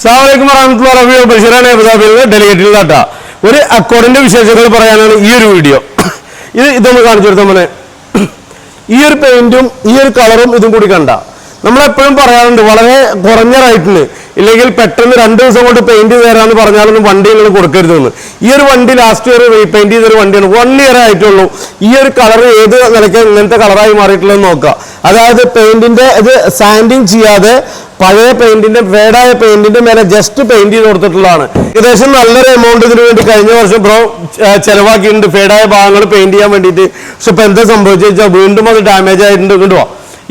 അസ്സലാമു അലൈക്കും വറഹ്മത്തുള്ളാഹി ബഷീറാണ് അബുദാബിയിലെ ഡെലിഗേറ്റിൽ കേട്ടാ ഒരു അക്കൗണ്ടിന്റെ വിശേഷങ്ങൾ പറയാനാണ് ഈ ഒരു വീഡിയോ. ഇതൊന്ന് കാണിച്ചു കൊടുത്ത മോനെ. ഈ ഒരു പെയിന്റും ഈ ഒരു കളറും ഇതും കൂടി കണ്ട നമ്മളെപ്പോഴും പറയാറുണ്ട് വളരെ കുറഞ്ഞ റേറ്റിന് ഇല്ലെങ്കിൽ പെട്ടെന്ന് 2 ദിവസം കൊണ്ട് പെയിന്റ് തരാമെന്ന് പറഞ്ഞാലൊന്നും വണ്ടി നിങ്ങൾ കൊടുക്കരുതെന്ന്. ഈ ഒരു വണ്ടി ലാസ്റ്റ് ഇയർ പെയിന്റ് ചെയ്തൊരു വണ്ടിയാണ്, 1 ഇയർ ആയിട്ടുള്ളൂ. ഈ ഒരു കളർ ഏത് നിലയ്ക്ക് ഇങ്ങനത്തെ കളറായി മാറിയിട്ടുള്ളത് നോക്കുക. അതായത് പെയിന്റിന്റെ ഇത് സാൻഡിങ് ചെയ്യാതെ പഴയ പെയിന്റിന്റെ ഫേഡായ പെയിന്റിന്റെ മേലെ ജസ്റ്റ് പെയിന്റ് ചെയ്ത് കൊടുത്തിട്ടുള്ളതാണ്. ഏകദേശം നല്ലൊരു എമൗണ്ട് ഇതിനു വേണ്ടി കഴിഞ്ഞ വർഷം ബ്രോ ചെലവാക്കിയിട്ടുണ്ട് ഫേഡായ ഭാഗങ്ങൾ പെയിന്റ് ചെയ്യാൻ വേണ്ടിയിട്ട്. പക്ഷെ ഇപ്പൊ എന്താ സംഭവിച്ചാൽ വീണ്ടും അത് ഡാമേജ് ആയിട്ടുണ്ട്. കണ്ടുവാ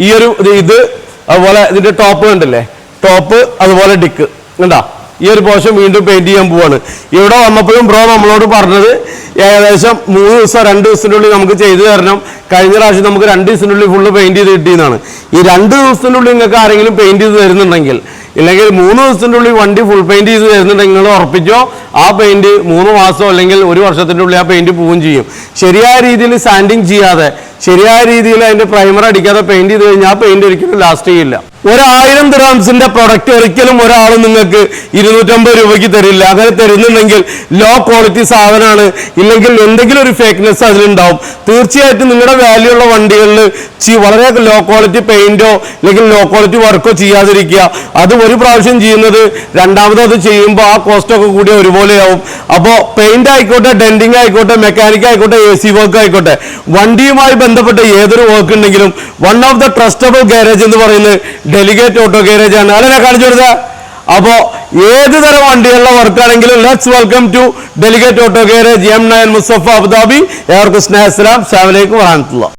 ഈ ഒരു ഇത് അതുപോലെ ഇതിന്റെ ടോപ്പ് കണ്ടില്ലേ, ടോപ്പ് അതുപോലെ ഡിക്ക് കണ്ടാ ഈ ഒരു പോർഷൻ വീണ്ടും പെയിന്റ് ചെയ്യാൻ പോവാണ്. ഇവിടെ വന്നപ്പോഴും ബ്രോ നമ്മളോട് പറഞ്ഞത് ഏകദേശം 3 ദിവസം 2 ദിവസത്തിനുള്ളിൽ നമുക്ക് ചെയ്തു തരണം. കഴിഞ്ഞ പ്രാവശ്യം നമുക്ക് 2 ദിവസത്തിനുള്ളിൽ ഫുള്ള് പെയിന്റ് ചെയ്ത് കിട്ടിയെന്നാണ്. ഈ 2 ദിവസത്തിനുള്ളിൽ നിങ്ങൾക്ക് ആരെങ്കിലും പെയിന്റ് ചെയ്ത് തരുന്നുണ്ടെങ്കിൽ ഇല്ലെങ്കിൽ 3 ദിവസത്തിൻ്റെ ഉള്ളിൽ വണ്ടി ഫുൾ പെയിന്റ് ചെയ്ത് തരുന്നുണ്ടെങ്കിൽ നിങ്ങൾ ഉറപ്പിച്ചോ ആ പെയിന്റ് 3 മാസം അല്ലെങ്കിൽ 1 വർഷത്തിൻ്റെ ഉള്ളിൽ ആ പെയിന്റ് പോവുകയും ചെയ്യും. ശരിയായ രീതിയിൽ സാൻഡിങ് ചെയ്യാതെ ശരിയായ രീതിയിൽ അതിന്റെ പ്രൈമർ അടിക്കാതെ പെയിന്റ് ചെയ്ത് കഴിഞ്ഞാൽ ആ പെയിന്റ് ഒരിക്കലും ലാസ്റ്റ് ചെയ്യില്ല. 1000 ദിർഹംസിന്റെ പ്രൊഡക്റ്റ് ഒരിക്കലും ഒരാൾ നിങ്ങൾക്ക് 250 രൂപയ്ക്ക് തരില്ല. അങ്ങനെ തരുന്നുണ്ടെങ്കിൽ ലോ ക്വാളിറ്റി സാധനമാണ്, ഇല്ലെങ്കിൽ എന്തെങ്കിലും ഒരു ഫേക്ക്നെസ് അതിലുണ്ടാവും. തീർച്ചയായിട്ടും നിങ്ങളുടെ വാല്യൂ ഉള്ള വണ്ടികളിൽ വളരെ ലോ ക്വാളിറ്റി പെയിന്റോ അല്ലെങ്കിൽ ലോ ക്വാളിറ്റി വർക്കോ ചെയ്യാതിരിക്കുക. അത് ഒരു പ്രാവശ്യം ചെയ്യുന്നത് രണ്ടാമത് അത് ചെയ്യുമ്പോൾ ആ കോസ്റ്റൊക്കെ കൂടി ഒരുപോലെയാവും. അപ്പോൾ പെയിന്റ് ആയിക്കോട്ടെ, ഡെന്റിങ് ആയിക്കോട്ടെ, മെക്കാനിക് ആയിക്കോട്ടെ, AC വർക്ക് ആയിക്കോട്ടെ, വണ്ടിയുമായി ബന്ധപ്പെട്ട ഏതൊരു വർക്ക് ഉണ്ടെങ്കിലും one of the trustable garage എന്ന് പറയുന്നത് ഡെലിഗേറ്റ് ഓട്ടോ ഗാരേജ് ആണ്. അല്ലെ കാണിച്ചു കൊടുത്തത്. അപ്പോ ഏത് തരം വണ്ടികളുടെ വർക്കാണെങ്കിലും let's welcome to delegate auto garage M9 Musaffah Abu Dhabi. ഏവർക്കും സ്നേഹ സലാം. അസ്സലാമു അലൈക്കും വറഹ്മത്തുള്ളാഹി.